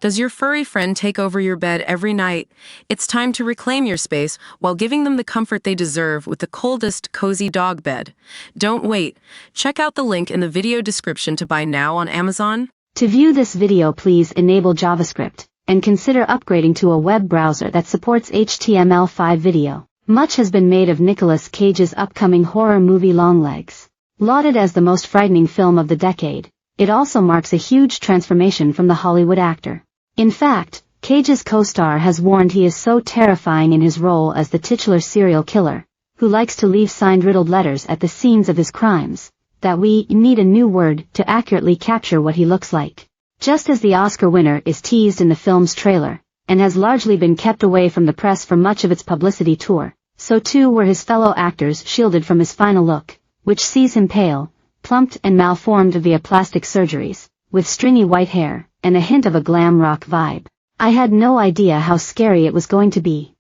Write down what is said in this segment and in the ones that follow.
Does your furry friend take over your bed every night? It's time to reclaim your space while giving them the comfort they deserve with the coldest, cozy dog bed. Don't wait. Check out the link in the video description to buy now on Amazon. To view this video, please enable JavaScript and consider upgrading to a web browser that supports HTML5 video. Much has been made of Nicolas Cage's upcoming horror movie Longlegs. Lauded as the most frightening film of the decade, it also marks a huge transformation from the Hollywood actor. In fact, Cage's co-star has warned he is so terrifying in his role as the titular serial killer, who likes to leave signed riddled letters at the scenes of his crimes, that we need a new word to accurately capture what he looks like. Just as the Oscar winner is teased in the film's trailer, and has largely been kept away from the press for much of its publicity tour, so too were his fellow actors shielded from his final look, which sees him pale, plumped and malformed via plastic surgeries, with stringy white hair, and a hint of a glam rock vibe. I had no idea how scary it was going to be.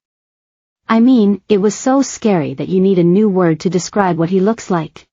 I mean, it was so scary that you need a new word to describe what he looks like.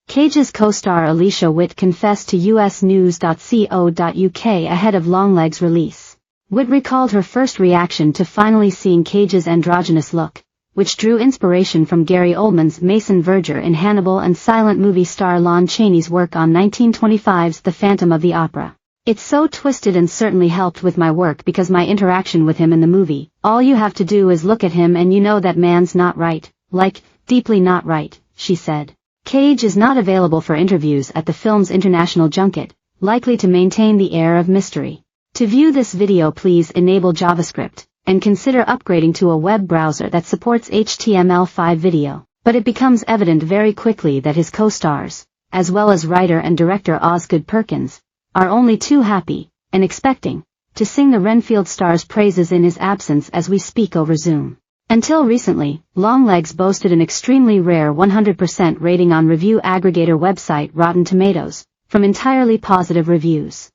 Cage's co-star Alicia Witt confessed to usnews.co.uk ahead of Longlegs' release. Witt recalled her first reaction to finally seeing Cage's androgynous look, which drew inspiration from Gary Oldman's Mason Verger in Hannibal and silent movie star Lon Chaney's work on 1925's The Phantom of the Opera. It's so twisted and certainly helped with my work because my interaction with him in the movie, all you have to do is look at him and you know that man's not right, like, deeply not right, she said. Cage is not available for interviews at the film's international junket, likely to maintain the air of mystery. To view this video, please enable JavaScript and consider upgrading to a web browser that supports HTML5 video. But it becomes evident very quickly that his co-stars, as well as writer and director Osgood Perkins, are only too happy, and expecting, to sing the Renfield star's praises in his absence as we speak over Zoom. Until recently, Longlegs boasted an extremely rare 100% rating on review aggregator website Rotten Tomatoes, from entirely positive reviews.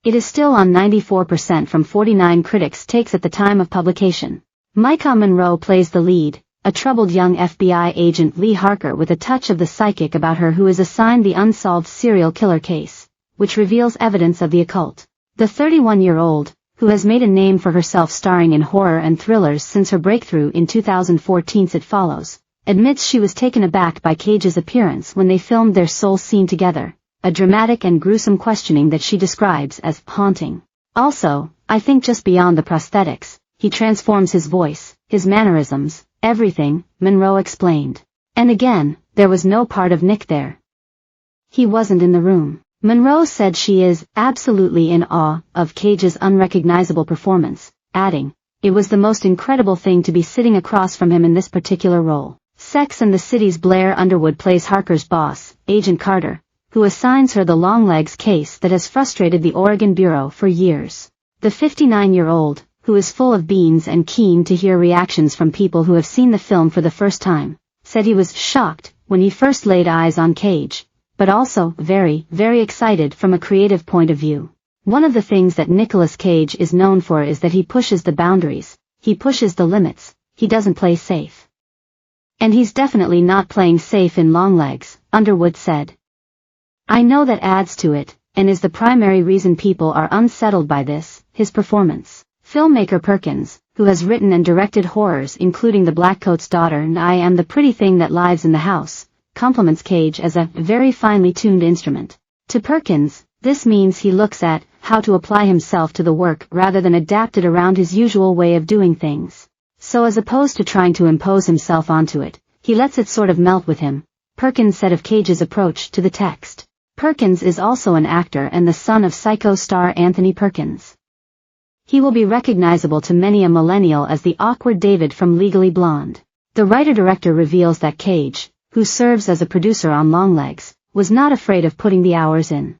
It is still on 94% from 49 critics' takes at the time of publication. Micah Monroe plays the lead, a troubled young FBI agent Lee Harker with a touch of the psychic about her who is assigned the unsolved serial killer case, which reveals evidence of the occult. The 31-year-old, who has made a name for herself starring in horror and thrillers since her breakthrough in 2014's It Follows, admits she was taken aback by Cage's appearance when they filmed their soul scene together, a dramatic and gruesome questioning that she describes as haunting. Also, I think just beyond the prosthetics, he transforms his voice, his mannerisms, everything, Monroe explained. And again, there was no part of Nick there. He wasn't in the room. Monroe said she is absolutely in awe of Cage's unrecognizable performance, adding, "It was the most incredible thing to be sitting across from him in this particular role." Sex and the City's Blair Underwood plays Harker's boss, Agent Carter, who assigns her the Longlegs case that has frustrated the Oregon Bureau for years. The 59-year-old, who is full of beans and keen to hear reactions from people who have seen the film for the first time, said he was shocked when he first laid eyes on Cage, but also very, very excited from a creative point of view. One of the things that Nicolas Cage is known for is that he pushes the boundaries, he pushes the limits, he doesn't play safe. And he's definitely not playing safe in Longlegs, Underwood said. I know that adds to it, and is the primary reason people are unsettled by this, his performance. Filmmaker Perkins, who has written and directed horrors including The Blackcoat's Daughter and I Am the Pretty Thing That Lives in the House, compliments Cage as a very finely tuned instrument. To Perkins, this means he looks at how to apply himself to the work rather than adapt it around his usual way of doing things. So as opposed to trying to impose himself onto it, he lets it sort of melt with him, Perkins said of Cage's approach to the text. Perkins is also an actor and the son of Psycho star Anthony Perkins. He will be recognizable to many a millennial as the awkward David from Legally Blonde. The writer-director reveals that Cage, who serves as a producer on Longlegs, was not afraid of putting the hours in.